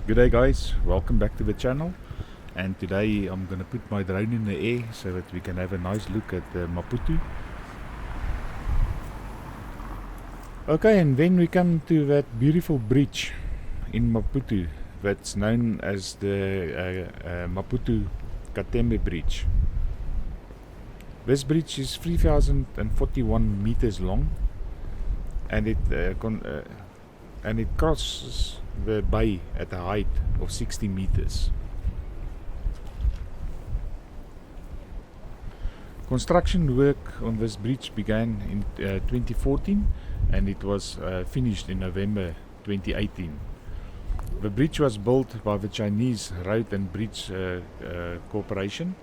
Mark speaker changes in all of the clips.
Speaker 1: G'day guys, welcome back to the channel, and today I'm gonna put my drone in the air so that we can have a nice look at Maputo. Okay, and then we come to that beautiful bridge in Maputo that's known as the Maputo Katembe bridge. This bridge is 3,041 meters long, and it crosses the bay at a height of 60 meters. Construction work on this bridge began in 2014 and it was finished in November 2018. The bridge was built by the Chinese Road and Bridge Corporation,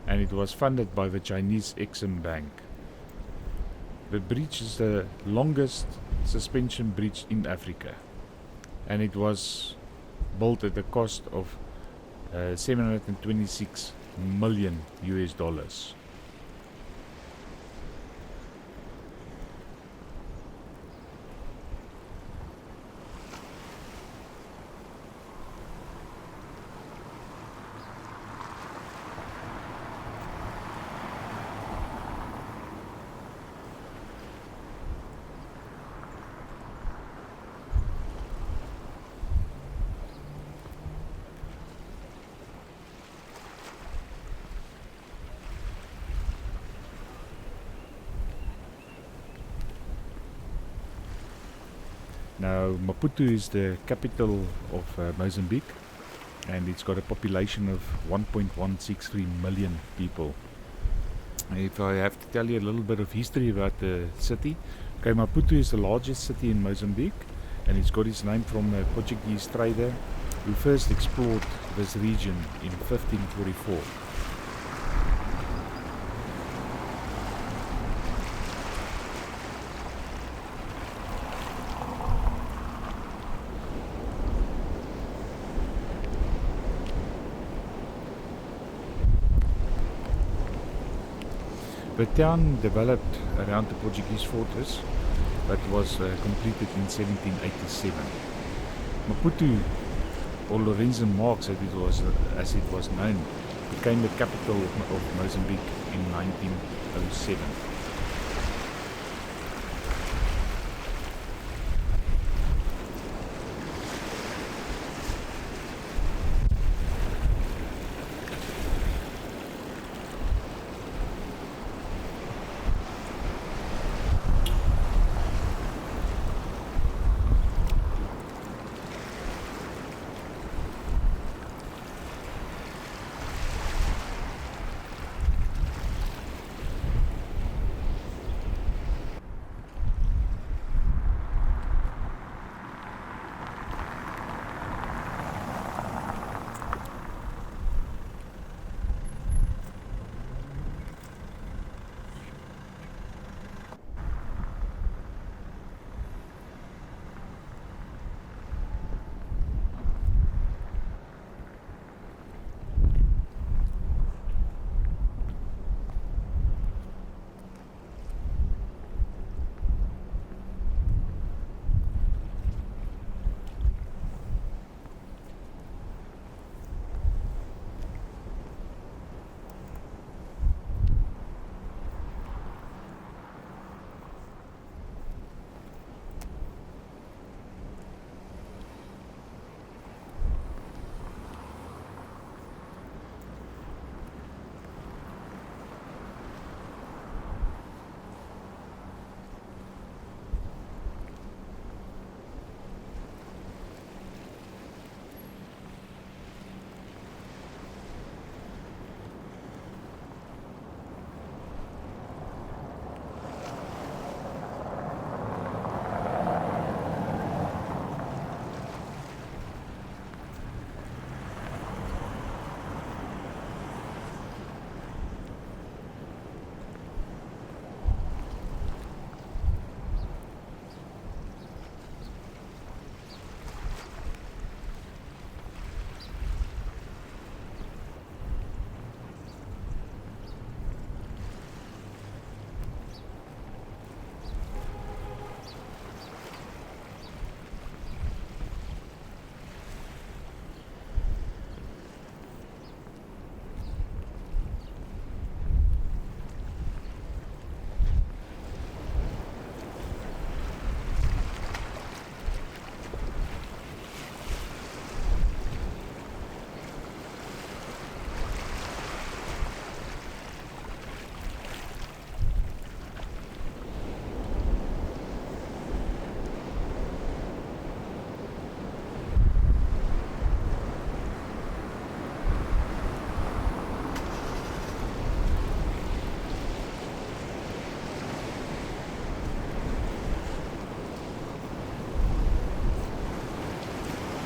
Speaker 1: and it was funded by the Chinese Exim Bank. The bridge is the longest suspension bridge in Africa, and it was built at the cost of $726 million US. Now, Maputo is the capital of Mozambique, and it's got a population of 1.163 million people. If I have to tell you a little bit of history about the city, okay, Maputo is the largest city in Mozambique, and it's got its name from a Portuguese trader who first explored this region in 1544. The town developed around the Portuguese fortress that was completed in 1787. Maputo, or Lorenzo Marques as it was known, became the capital of Mozambique in 1907.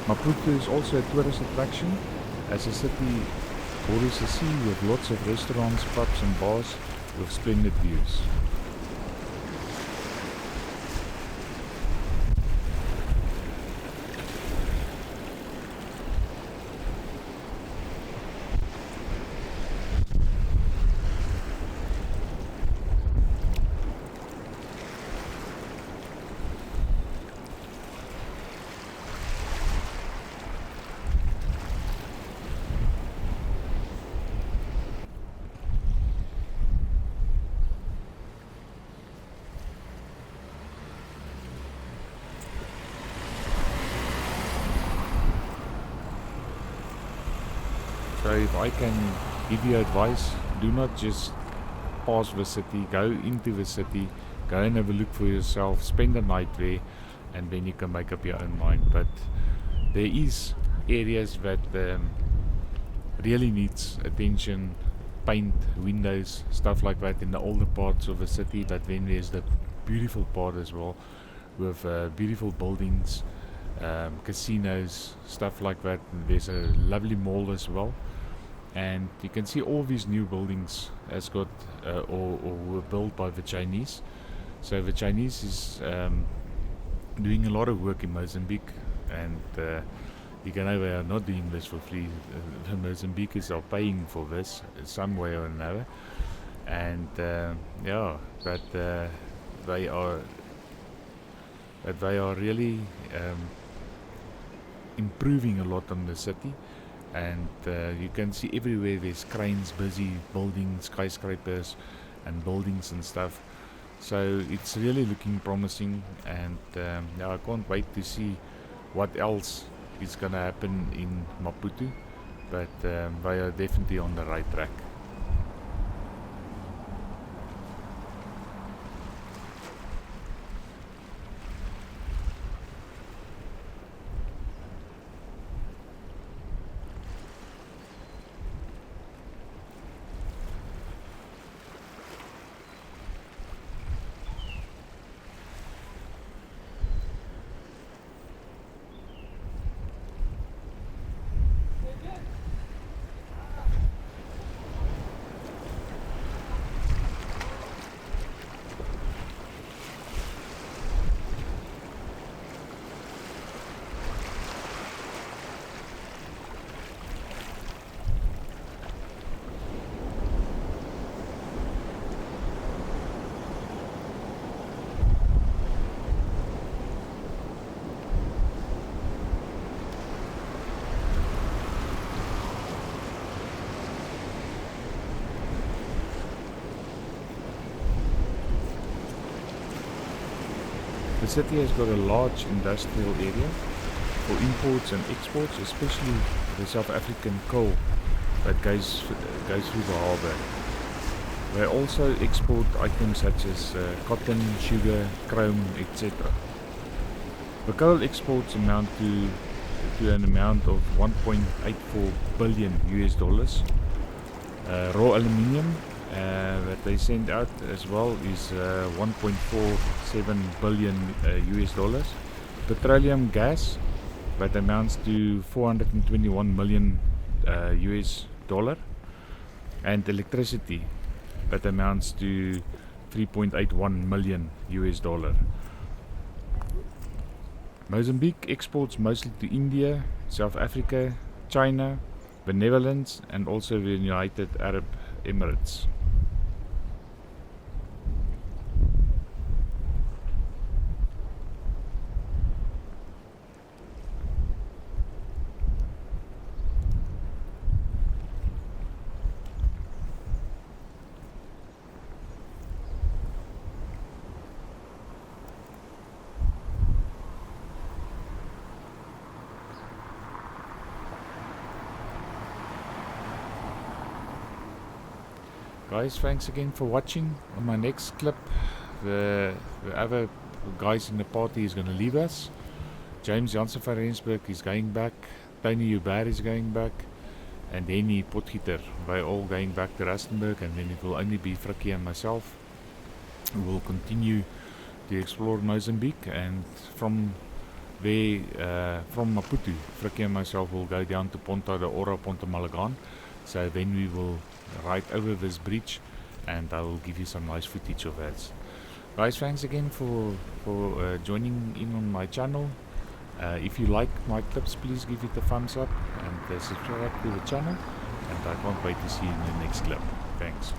Speaker 1: Maputo is also a tourist attraction, as a city borders the sea with lots of restaurants, pubs and bars with splendid views. So if I can give you advice, do not just pass the city, go into the city, go and have a look for yourself, spend the night there, and then you can make up your own mind. But there is areas that really needs attention, paint, windows, stuff like that in the older parts of the city. But then there's the beautiful part as well, with beautiful buildings, casinos, stuff like that. And there's a lovely mall as well, and you can see all these new buildings has got or were built by the Chinese. So the Chinese is doing a lot of work in Mozambique, and you can know they are not doing this for free. The Mozambicans are paying for this some way or another, and but they are really improving a lot on the city. And you can see everywhere there's cranes busy building skyscrapers and buildings and stuff. So it's really looking promising, and I can't wait to see what else is gonna happen in Maputo. But they are definitely on the right track. The city has got a large industrial area for imports and exports, especially the South African coal that goes through the harbour. They also export items such as cotton, sugar, chrome, etc. The coal exports amount to an amount of 1.84 billion US dollars. Raw aluminium that they send out as well is 1.47 billion US dollars. Petroleum gas that amounts to 421 million US dollar, and electricity that amounts to 3.81 million US dollar. Mozambique exports mostly to India, South Africa, China, the Netherlands, and also the United Arab Emirates. Guys, thanks again for watching. On my next clip, the other guys in the party is going to leave us. James Jansen van Rensburg is going back, Tony Adv-R is going back, and Henny Potgieter. We're all going back to Rustenburg, and then it will only be Frikkie and myself who will continue to explore Mozambique. And from where from Maputo, Frikkie and myself will go down to Ponta de Ora, Ponta Malagan. So then we will ride over this bridge, and I will give you some nice footage of that. Guys, thanks again for joining in on my channel. If you like my clips, please give it a thumbs up and subscribe to the channel. And I can't wait to see you in the next clip. Thanks.